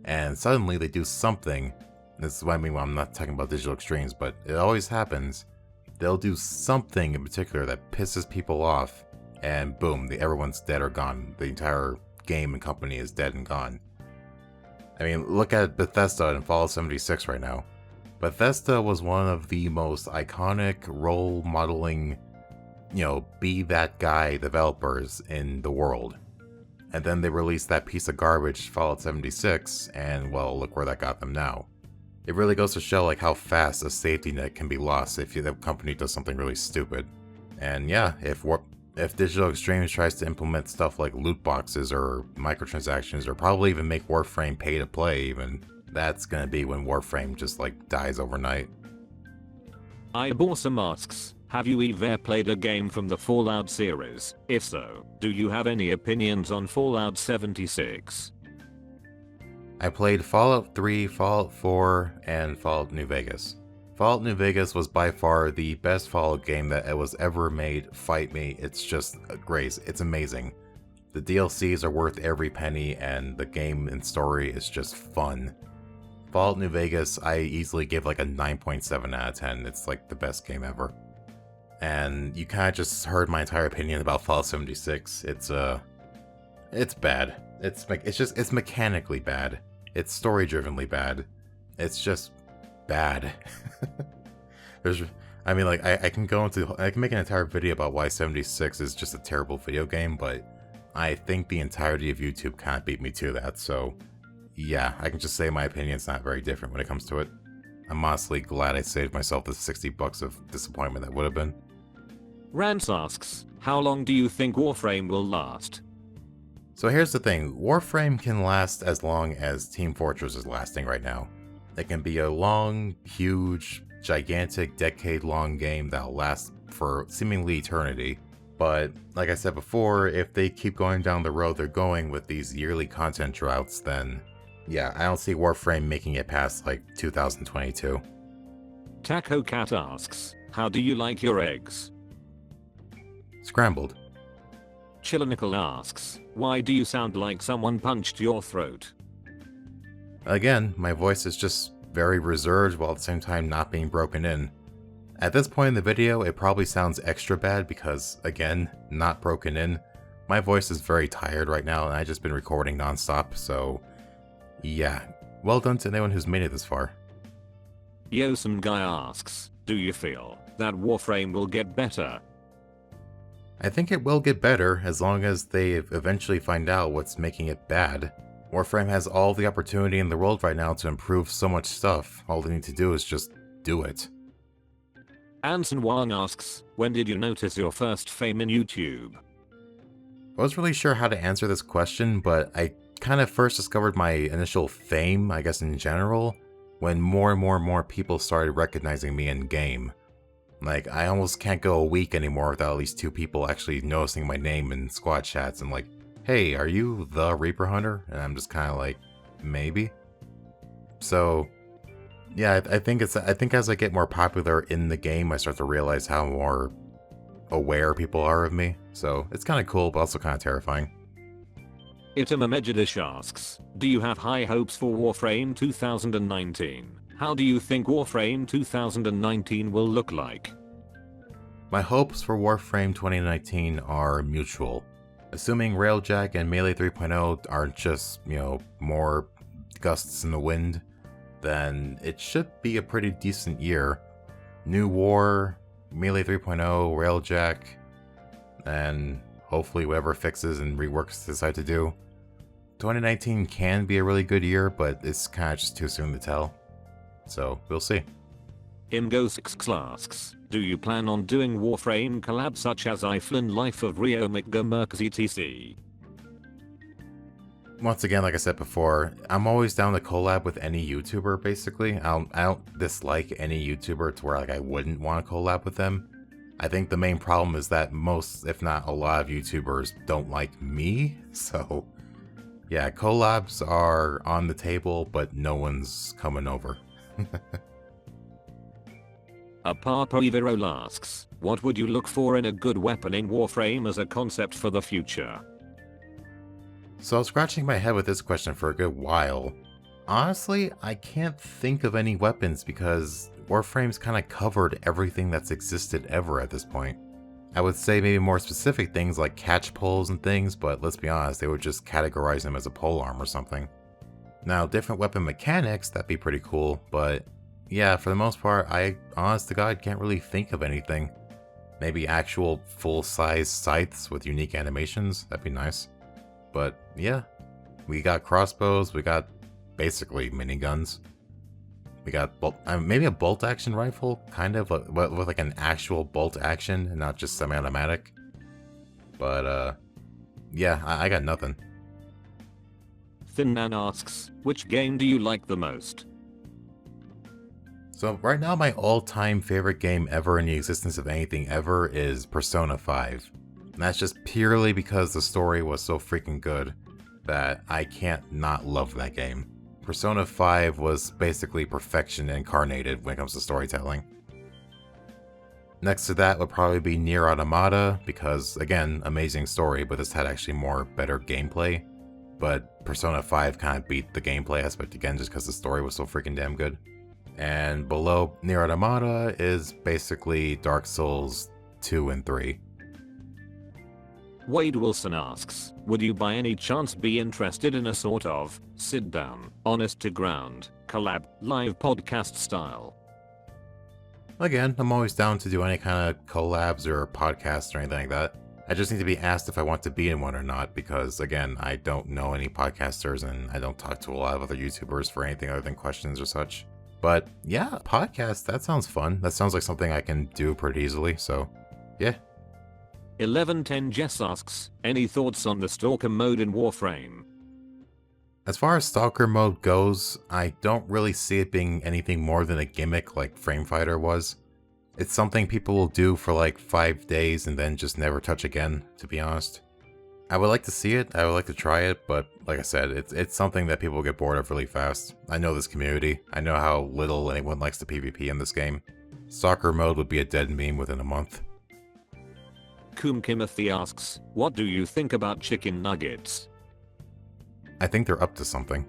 Speaker 1: and suddenly they do something. This is what I mean when I'm not talking about Digital Extremes, but it always happens. They'll do something in particular that pisses people off, and boom, everyone's dead or gone. The entire game and company is dead and gone. I mean, look at Bethesda and Fallout 76 right now. Bethesda was one of the most iconic role modeling, be that guy developers in the world. And then they released that piece of garbage, Fallout 76, and well, look where that got them now. It really goes to show like how fast a safety net can be lost if the company does something really stupid. And yeah, if Digital Extremes tries to implement stuff like loot boxes or microtransactions, or probably even make Warframe pay to play even, that's gonna be when Warframe just like dies overnight.
Speaker 2: Iborsum asks, have you ever played a game from the Fallout series? If so, do you have any opinions on Fallout 76?
Speaker 1: I played Fallout 3, Fallout 4, and Fallout New Vegas. Fallout New Vegas was by far the best Fallout game that was ever made. Fight me, it's just great. It's amazing. The DLCs are worth every penny, and the game and story is just fun. Fallout New Vegas, I easily give like a 9.7 out of 10. It's like the best game ever. And you kind of just heard my entire opinion about Fallout 76. It's bad. It's mechanically bad. It's story-drivenly bad. It's just bad. I can make an entire video about why 76 is just a terrible video game, but I think the entirety of YouTube can't beat me to that, so yeah, I can just say my opinion's not very different when it comes to it. I'm honestly glad I saved myself the $60 of disappointment that would have been.
Speaker 2: Rance asks, how long do you think Warframe will last?
Speaker 1: So here's the thing, Warframe can last as long as Team Fortress is lasting right now. It can be a long, huge, gigantic, decade-long game that'll last for seemingly eternity. But, like I said before, if they keep going down the road they're going with these yearly content droughts, then yeah, I don't see Warframe making it past like 2022.
Speaker 2: Taco Cat asks, how do you like your eggs?
Speaker 1: Scrambled.
Speaker 2: Chillinical asks, why do you sound like someone punched your throat?
Speaker 1: Again, my voice is just very reserved while at the same time not being broken in. At this point in the video, it probably sounds extra bad because, again, not broken in. My voice is very tired right now and I've just been recording nonstop, so yeah. Well done to anyone who's made it this far.
Speaker 2: Yo, some guy asks, do you feel that Warframe will get better?
Speaker 1: I think it will get better as long as they eventually find out what's making it bad. Warframe has all the opportunity in the world right now to improve so much stuff. All they need to do is just do it.
Speaker 2: Anson Wang asks, when did you notice your first fame in YouTube?
Speaker 1: I wasn't really sure how to answer this question, but I kind of first discovered my initial fame, I guess in general, when more and more people started recognizing me in game. Like, I almost can't go a week anymore without at least 2 people actually noticing my name in squad chats and like, hey, are you the Reaper Hunter? And I'm just kind of like, maybe? So, yeah, I think as I get more popular in the game, I start to realize how more aware people are of me. So, it's kind of cool, but also kind of terrifying.
Speaker 2: Itama Mejadish asks, do you have high hopes for Warframe 2019? How do you think Warframe 2019 will look like?
Speaker 1: My hopes for Warframe 2019 are mutual. Assuming Railjack and Melee 3.0 aren't just, more gusts in the wind, then it should be a pretty decent year. New War, Melee 3.0, Railjack, and hopefully whatever fixes and reworks decide to do. 2019 can be a really good year, but it's kind of just too soon to tell. So we'll see.
Speaker 2: Imgo6 asks, do you plan on doing Warframe collabs such as Iflin Life of Rio McGomerks etc?
Speaker 1: Once again, like I said before, I'm always down to collab with any YouTuber, basically. I don't dislike any YouTuber to where like I wouldn't want to collab with them. I think the main problem is that most, if not a lot of YouTubers don't like me, so yeah, collabs are on the table, but no one's coming over.
Speaker 2: Apapaviro asks, what would you look for in a good weapon in Warframe as a concept for the future?
Speaker 1: So I was scratching my head with this question for a good while. Honestly, I can't think of any weapons because Warframe's kind of covered everything that's existed ever at this point. I would say maybe more specific things like catch poles and things, but let's be honest, they would just categorize them as a polearm or something. Now, different weapon mechanics, that'd be pretty cool, but yeah, for the most part, I honest to God can't really think of anything. Maybe actual full-size scythes with unique animations, that'd be nice. But yeah, we got crossbows, we got basically miniguns. We got maybe a bolt action rifle, kind of, with like an actual bolt action and not just semi-automatic. But yeah, I got nothing.
Speaker 2: Thinman asks, which game do you like the most?
Speaker 1: So right now my all-time favorite game ever in the existence of anything ever is Persona 5. And that's just purely because the story was so freaking good that I can't not love that game. Persona 5 was basically perfection incarnated when it comes to storytelling. Next to that would probably be Nier Automata, because again, amazing story, but this had actually better gameplay. But Persona 5 kind of beat the gameplay aspect again just because the story was so freaking damn good. And below Nier Automata is basically Dark Souls 2 and 3.
Speaker 2: Wade Wilson asks, would you by any chance be interested in a sort of sit down, honest to ground, collab, live podcast style?
Speaker 1: Again, I'm always down to do any kind of collabs or podcasts or anything like that. I just need to be asked if I want to be in one or not because, again, I don't know any podcasters and I don't talk to a lot of other YouTubers for anything other than questions or such. But yeah, podcast, that sounds fun. That sounds like something I can do pretty easily, so yeah.
Speaker 2: 1110 Jess asks, any thoughts on the Stalker mode in Warframe?
Speaker 1: As far as Stalker mode goes, I don't really see it being anything more than a gimmick like Framefighter was. It's something people will do for like 5 days and then just never touch again, to be honest. I would like to see it, I would like to try it, but like I said, it's something that people get bored of really fast. I know this community, I know how little anyone likes the PvP in this game. Stalker mode would be a dead meme within a month.
Speaker 2: Koom Kimothy asks, what do you think about chicken nuggets?
Speaker 1: I think they're up to something.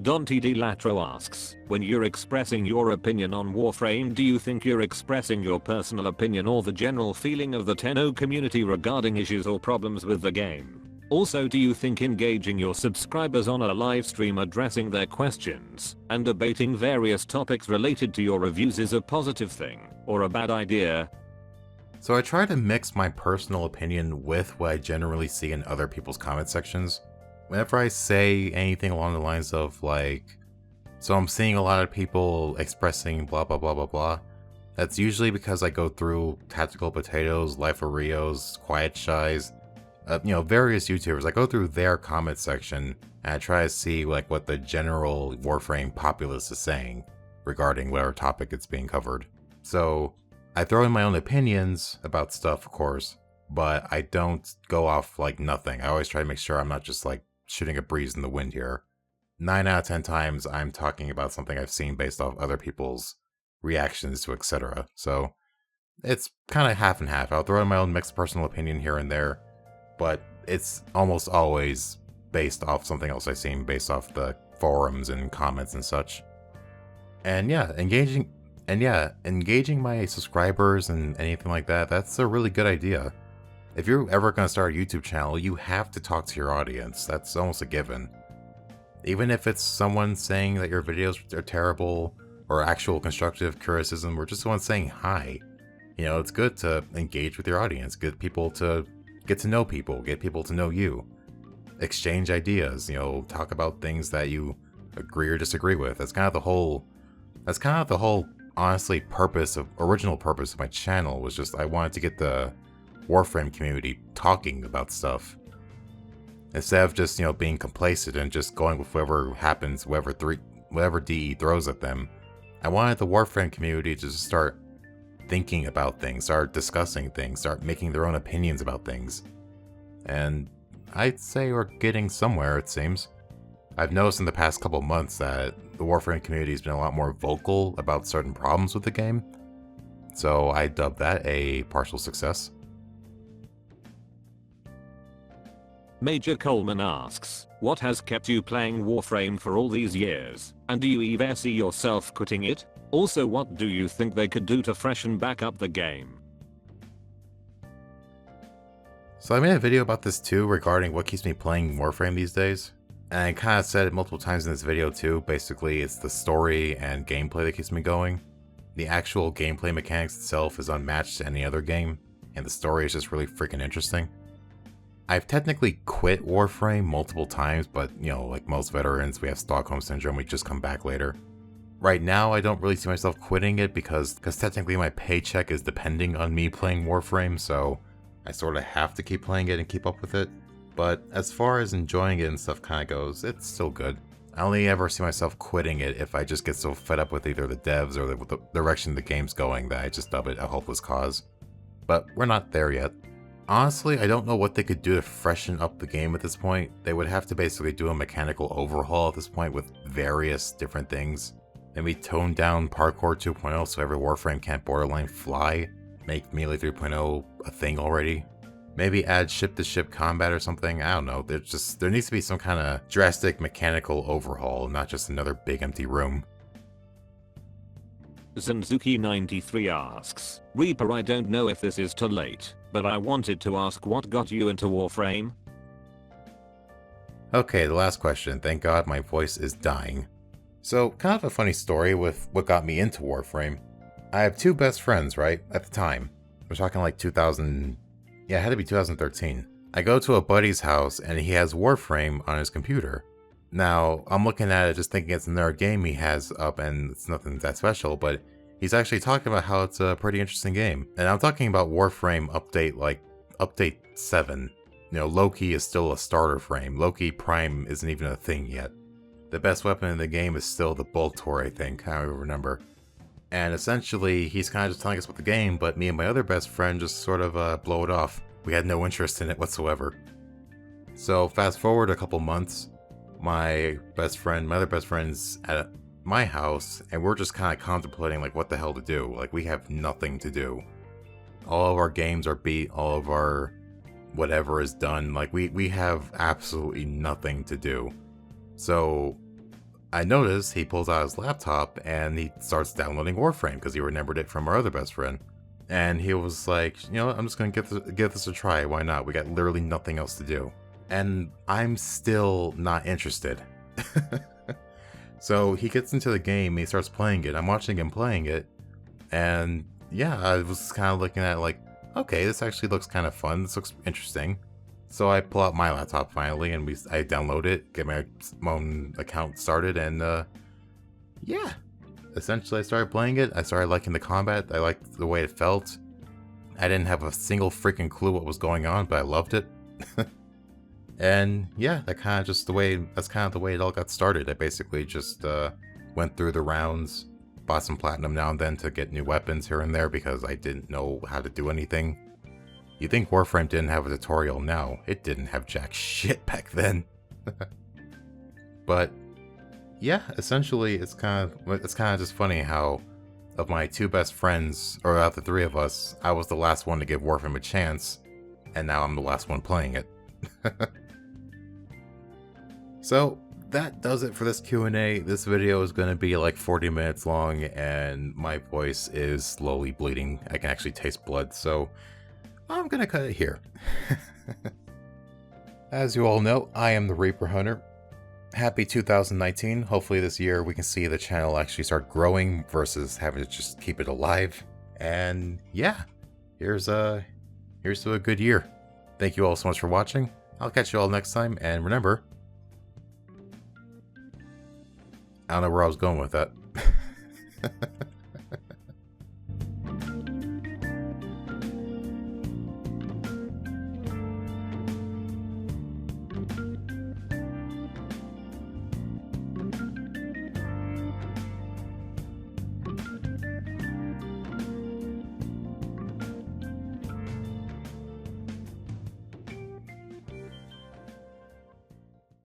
Speaker 2: Dante Di Latro asks, when you're expressing your opinion on Warframe, do you think you're expressing your personal opinion or the general feeling of the Tenno community regarding issues or problems with the game? Also, do you think engaging your subscribers on a live stream addressing their questions and debating various topics related to your reviews is a positive thing or a bad idea?
Speaker 1: So I try to mix my personal opinion with what I generally see in other people's comment sections. Whenever I say anything along the lines of like, so I'm seeing a lot of people expressing blah blah blah blah blah, that's usually because I go through Tactical Potatoes, Life of Rios, Quiet Shies, various YouTubers. I go through their comment section and I try to see like what the general Warframe populace is saying regarding whatever topic it's being covered. So I throw in my own opinions about stuff, of course, but I don't go off like nothing. I always try to make sure I'm not just like shooting a breeze in the wind here. 9 out of 10 times I'm talking about something I've seen based off other people's reactions to etc. So it's kind of half and half. I'll throw in my own mixed personal opinion here and there, but it's almost always based off something else I've seen based off the forums and comments and such. And yeah, engaging my subscribers and anything like that, that's a really good idea. If you're ever going to start a YouTube channel, you have to talk to your audience. That's almost a given. Even if it's someone saying that your videos are terrible, or actual constructive criticism, or just someone saying hi. You know, it's good to engage with your audience, get people to get to know people, get people to know you, exchange ideas, you know, talk about things that you agree or disagree with. That's kind of the whole, honestly, original purpose of my channel was just I wanted to get the Warframe community talking about stuff. Instead of just, you know, being complacent and just going with whatever happens, whatever DE throws at them. I wanted the Warframe community to just start thinking about things, start discussing things, start making their own opinions about things. And I'd say we're getting somewhere, it seems. I've noticed in the past couple months that the Warframe community has been a lot more vocal about certain problems with the game, so I dub that a partial success.
Speaker 2: Major Coleman asks, what has kept you playing Warframe for all these years, and do you ever see yourself quitting it? Also, what do you think they could do to freshen back up the game?
Speaker 1: So I made a video about this too regarding what keeps me playing Warframe these days. And I kind of said it multiple times in this video too. Basically, it's the story and gameplay that keeps me going. The actual gameplay mechanics itself is unmatched to any other game, and the story is just really freaking interesting. I've technically quit Warframe multiple times, but you know, like most veterans, we have Stockholm Syndrome, we just come back later. Right now, I don't really see myself quitting it because technically my paycheck is depending on me playing Warframe, so I sort of have to keep playing it and keep up with it. But as far as enjoying it and stuff kind of goes, it's still good. I only ever see myself quitting it if I just get so fed up with either the devs or the direction the game's going that I just dub it a hopeless cause. But we're not there yet. Honestly, I don't know what they could do to freshen up the game at this point. They would have to basically do a mechanical overhaul at this point with various different things. Maybe tone down Parkour 2.0 so every Warframe can't borderline fly. Make Melee 3.0 a thing already. Maybe add ship-to-ship combat or something. I don't know. There needs to be some kind of drastic mechanical overhaul, not just another big empty room.
Speaker 2: Zenzuki93 asks, Reaper, I don't know if this is too late, but I wanted to ask what got you into Warframe?
Speaker 1: Okay, the last question. Thank God my voice is dying. So, kind of a funny story with what got me into Warframe. I have two best friends, right, at the time. We're talking like 2000... Yeah, it had to be 2013. I go to a buddy's house and he has Warframe on his computer. Now, I'm looking at it just thinking it's another game he has up and it's nothing that special, but he's actually talking about how it's a pretty interesting game. And I'm talking about Warframe update 7. You know, Loki is still a starter frame. Loki Prime isn't even a thing yet. The best weapon in the game is still the Boltor, I think, I don't remember. And essentially, he's kind of just telling us about the game, but me and my other best friend just sort of blow it off. We had no interest in it whatsoever. So fast forward a couple months, my other best friend's at my house, and we're just kind of contemplating like what the hell to do. Like we have nothing to do. All of our games are beat, all of our whatever is done. Like we have absolutely nothing to do. So I noticed he pulls out his laptop and he starts downloading Warframe because he remembered it from our other best friend. And he was like, you know what, I'm just going to give this a try. Why not? We got literally nothing else to do. And I'm still not interested. So he gets into the game, he starts playing it. I'm watching him playing it. And yeah, I was kind of looking at it like, okay, this actually looks kind of fun. This looks interesting. So I pull out my laptop finally and I download it, get my own account started, and yeah. Essentially I started playing it, I started liking the combat, I liked the way it felt. I didn't have a single freaking clue what was going on, but I loved it. And yeah, that's kind of the way it all got started. I basically just went through the rounds, bought some platinum now and then to get new weapons here and there because I didn't know how to do anything. You think Warframe didn't have a tutorial now? It didn't have jack shit back then. But yeah, essentially it's kind of just funny how of my two best friends, or out of the three of us, I was the last one to give Warframe a chance, and now I'm the last one playing it. So that does it for this Q&A. This video is going to be like 40 minutes long, and my voice is slowly bleeding. I can actually taste blood, so I'm gonna cut it here. As you all know, I am the Reaper Hunter. Happy 2019. Hopefully this year we can see the channel actually start growing versus having to just keep it alive. And yeah, here's to a good year. Thank you all so much for watching. I'll catch you all next time, and remember, I don't know where I was going with that.